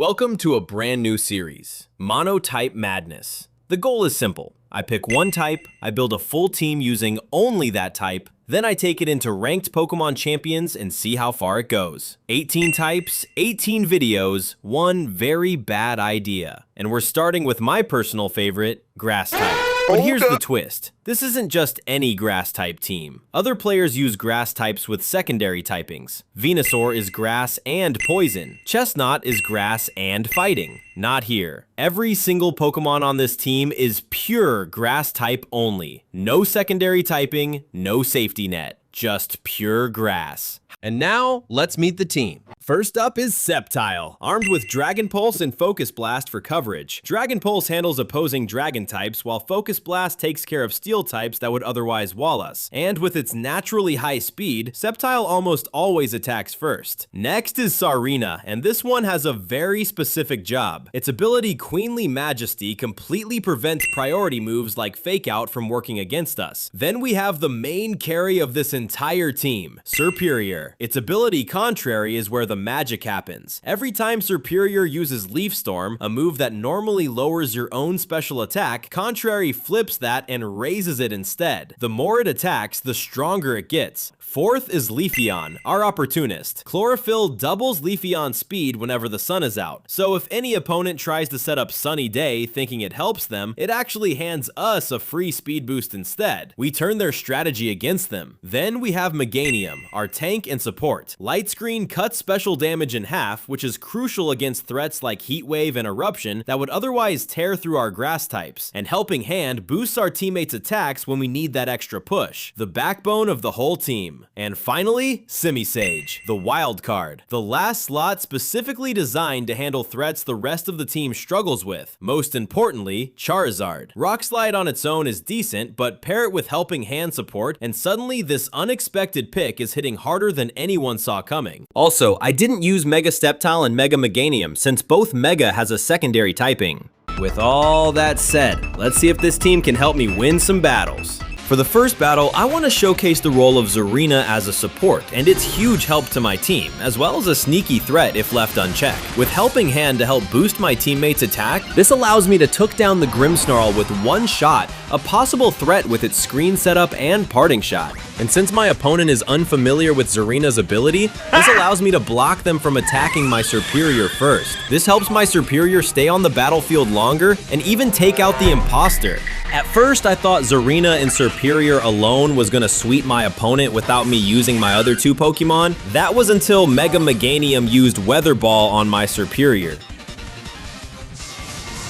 Welcome to a brand new series, Monotype Madness. The goal is simple. I pick one type, I build a full team using only that type, then I take it into ranked Pokémon Champions and see how far it goes. 18 types, 18 videos, one very bad idea. And we're starting with my personal favorite, Grass type. But here's the twist. This isn't just any grass type team. Other players use grass types with secondary typings. Venusaur is grass and poison. Chesnaught is grass and fighting. Not here. Every single Pokemon on this team is pure grass type only. No secondary typing, no safety net. Just pure grass. And now, let's meet the team. First up is Sceptile, armed with Dragon Pulse and Focus Blast for coverage. Dragon Pulse handles opposing dragon types, while Focus Blast takes care of steel types that would otherwise wall us. And with its naturally high speed, Sceptile almost always attacks first. Next is Tsareena, and this one has a very specific job. Its ability Queenly Majesty completely prevents priority moves like Fake Out from working against us. Then we have the main carry of this entire team, Serperior. Its ability Contrary is where the magic happens. Every time Serperior uses Leaf Storm, a move that normally lowers your own special attack, Contrary flips that and raises it instead. The more it attacks, the stronger it gets. Fourth is Leafeon, our opportunist. Chlorophyll doubles Leafeon's speed whenever the sun is out. So if any opponent tries to set up Sunny Day thinking it helps them, it actually hands us a free speed boost instead. We turn their strategy against them. Then we have Meganium, our tank and support. Light Screen cuts special damage in half, which is crucial against threats like Heat Wave and Eruption that would otherwise tear through our grass types. And Helping Hand boosts our teammates' attacks when we need that extra push. The backbone of the whole team. And finally, Simisage, the wild card. The last slot specifically designed to handle threats the rest of the team struggles with. Most importantly, Charizard. Rock Slide on its own is decent, but pair it with Helping Hand support, and suddenly this unexpected pick is hitting harder than anyone saw coming. Also, I didn't use Mega Sceptile and Mega Meganium since both Mega has a secondary typing. With all that said, let's see if this team can help me win some battles. For the first battle, I want to showcase the role of Tsareena as a support and its huge help to my team, as well as a sneaky threat if left unchecked. With Helping Hand to help boost my teammates' attack, this allows me to took down the Grimmsnarl with one shot, a possible threat with its screen setup and parting shot. And since my opponent is unfamiliar with Tsareena's ability, this allows me to block them from attacking my Serperior first. This helps my Serperior stay on the battlefield longer and even take out the imposter. At first, I thought Tsareena and Serperior alone was gonna sweep my opponent without me using my other two Pokemon. That was until Mega Meganium used Weather Ball on my Serperior.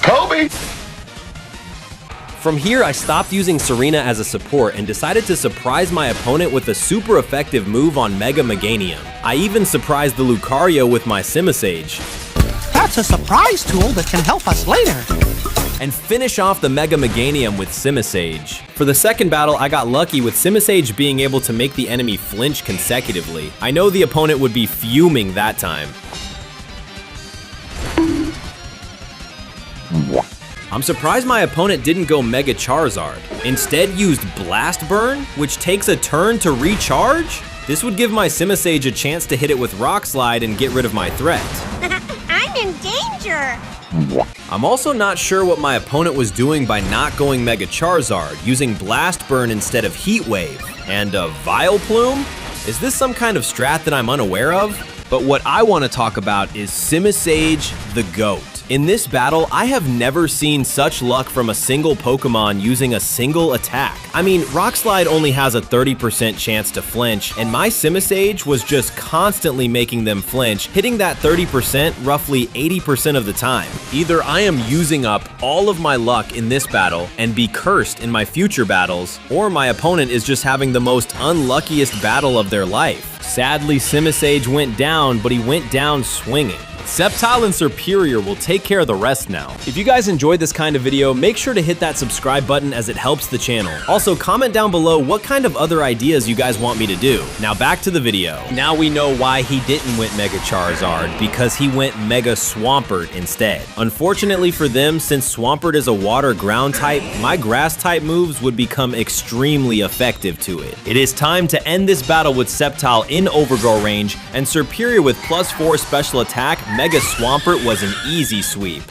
Kobe! From here, I stopped using Tsareena as a support and decided to surprise my opponent with a super effective move on Mega Meganium. I even surprised the Lucario with my Simisage. That's a surprise tool that can help us later. And finish off the Mega Meganium with Simisage. For the second battle, I got lucky with Simisage being able to make the enemy flinch consecutively. I know the opponent would be fuming that time. I'm surprised my opponent didn't go Mega Charizard. Instead used Blast Burn, which takes a turn to recharge? This would give my Simisage a chance to hit it with Rock Slide and get rid of my threat. I'm in danger! I'm also not sure what my opponent was doing by not going Mega Charizard, using Blast Burn instead of Heat Wave. And a Vileplume? Is this some kind of strat that I'm unaware of? But what I want to talk about is Simisage the GOAT. In this battle, I have never seen such luck from a single Pokemon using a single attack. I mean, Rock Slide only has a 30% chance to flinch, and my Simisage was just constantly making them flinch, hitting that 30% roughly 80% of the time. Either I am using up all of my luck in this battle and be cursed in my future battles, or my opponent is just having the most unluckiest battle of their life. Sadly, Simisage went down, but he went down swinging. Sceptile and Serperior will take care of the rest now. If you guys enjoyed this kind of video, make sure to hit that subscribe button as it helps the channel. Also, comment down below what kind of other ideas you guys want me to do. Now back to the video. Now we know why he didn't went Mega Charizard, because he went Mega Swampert instead. Unfortunately for them, since Swampert is a water ground type, my grass type moves would become extremely effective to it. It is time to end this battle with Sceptile in overgrow range and Serperior with +4 special attack Mega Swampert was an easy sweep.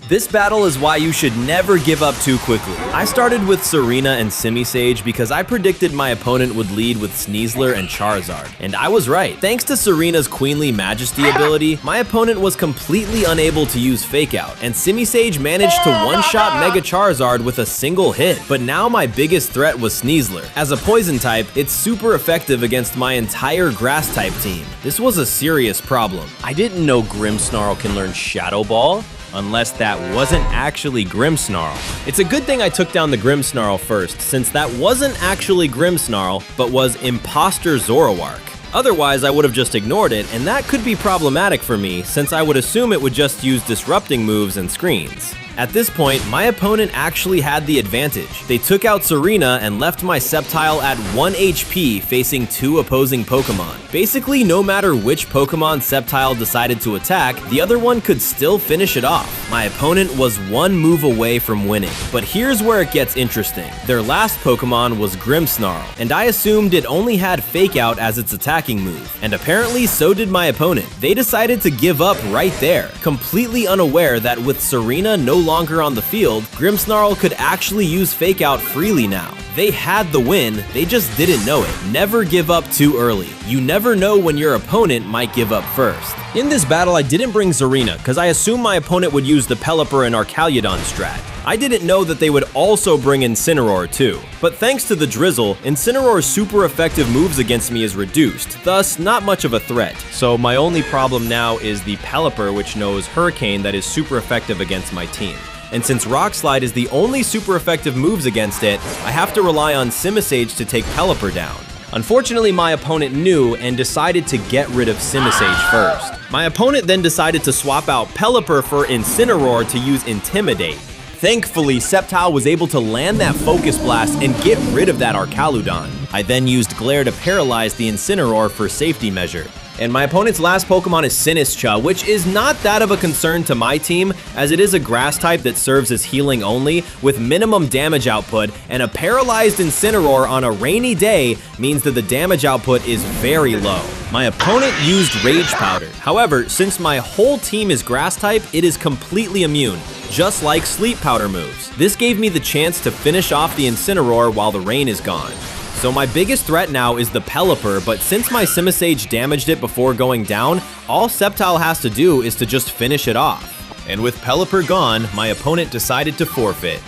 This battle is why you should never give up too quickly. I started with Tsareena and Simisage because I predicted my opponent would lead with Sneasler and Charizard, and I was right. Thanks to Sareena's Queenly Majesty ability, my opponent was completely unable to use Fake Out, and Simisage managed to one-shot Mega Charizard with a single hit. But now my biggest threat was Sneasler. As a poison type, it's super effective against my entire grass type team. This was a serious problem. I didn't know Grimmsnarl can learn Shadow Ball. Unless that wasn't actually Grimmsnarl. It's a good thing I took down the Grimmsnarl first, since that wasn't actually Grimmsnarl, but was Imposter Zoroark. Otherwise, I would have just ignored it, and that could be problematic for me, since I would assume it would just use disrupting moves and screens. At this point, my opponent actually had the advantage. They took out Tsareena and left my Sceptile at 1 HP facing 2 opposing Pokemon. Basically, no matter which Pokemon Sceptile decided to attack, the other one could still finish it off. My opponent was 1 move away from winning. But here's where it gets interesting. Their last Pokemon was Grimmsnarl, and I assumed it only had Fake Out as its attacking move. And apparently so did my opponent. They decided to give up right there, completely unaware that with Tsareena no longer on the field, Grimmsnarl could actually use Fake Out freely now. They had the win, they just didn't know it. Never give up too early. You never know when your opponent might give up first. In this battle, I didn't bring Tsareena because I assumed my opponent would use the Pelipper and Arcaludon strat. I didn't know that they would also bring Incineroar too. But thanks to the Drizzle, Incineroar's super effective moves against me is reduced, thus not much of a threat. So my only problem now is the Pelipper, which knows Hurricane, that is super effective against my team. And since Rock Slide is the only super effective moves against it, I have to rely on Simisage to take Pelipper down. Unfortunately, my opponent knew and decided to get rid of Simisage first. My opponent then decided to swap out Pelipper for Incineroar to use Intimidate. Thankfully, Sceptile was able to land that Focus Blast and get rid of that Arcaludon. I then used Glare to paralyze the Incineroar for safety measure. And my opponent's last Pokemon is Sinistcha, which is not that of a concern to my team, as it is a grass type that serves as healing only, with minimum damage output, and a paralyzed Incineroar on a rainy day means that the damage output is very low. My opponent used Rage Powder. However, since my whole team is grass type, it is completely immune, just like Sleep Powder moves. This gave me the chance to finish off the Incineroar while the rain is gone. So my biggest threat now is the Pelipper, but since my Simisage damaged it before going down, all Sceptile has to do is to just finish it off. And with Pelipper gone, my opponent decided to forfeit.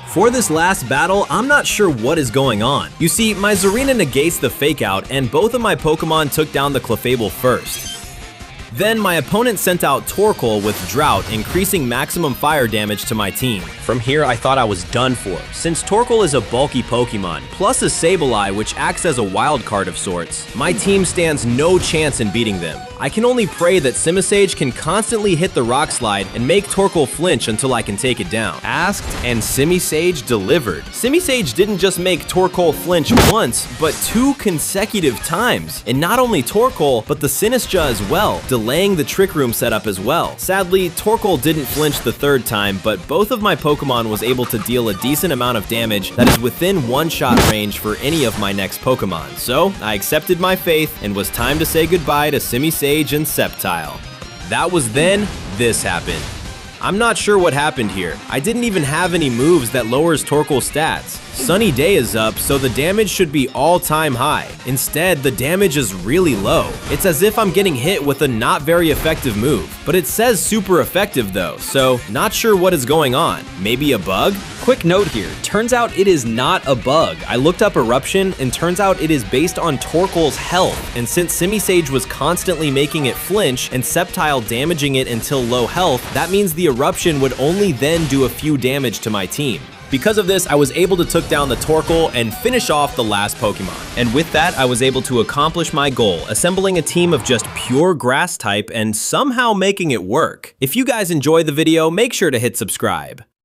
For this last battle, I'm not sure what is going on. You see, my Tsareena negates the Fake Out, and both of my Pokemon took down the Clefable first. Then my opponent sent out Torkoal with Drought, increasing maximum fire damage to my team. From here, I thought I was done for, since Torkoal is a bulky Pokemon, plus a Sableye which acts as a wild card of sorts. My team stands no chance in beating them. I can only pray that Simisage can constantly hit the Rock Slide and make Torkoal flinch until I can take it down. Asked and Simisage delivered. Simisage didn't just make Torkoal flinch once, but 2 consecutive times. And not only Torkoal, but the Sinistcha as well, delaying the Trick Room setup as well. Sadly, Torkoal didn't flinch the 3rd time, but both of my Pokemon was able to deal a decent amount of damage that is within one-shot range for any of my next Pokemon. So I accepted my faith and was time to say goodbye to Simisage and Sceptile. That was then, this happened. I'm not sure what happened here. I didn't even have any moves that lowers Torkoal's stats. Sunny Day is up, so the damage should be all-time high. Instead, the damage is really low. It's as if I'm getting hit with a not very effective move. But it says super effective though, so not sure what is going on. Maybe a bug? Quick note here, turns out it is not a bug. I looked up Eruption and turns out it is based on Torkoal's health, and since Simisage was constantly making it flinch and Sceptile damaging it until low health, that means the Eruption would only then do a few damage to my team. Because of this, I was able to take down the Torkoal and finish off the last Pokemon. And with that, I was able to accomplish my goal, assembling a team of just pure grass type and somehow making it work. If you guys enjoyed the video, make sure to hit subscribe.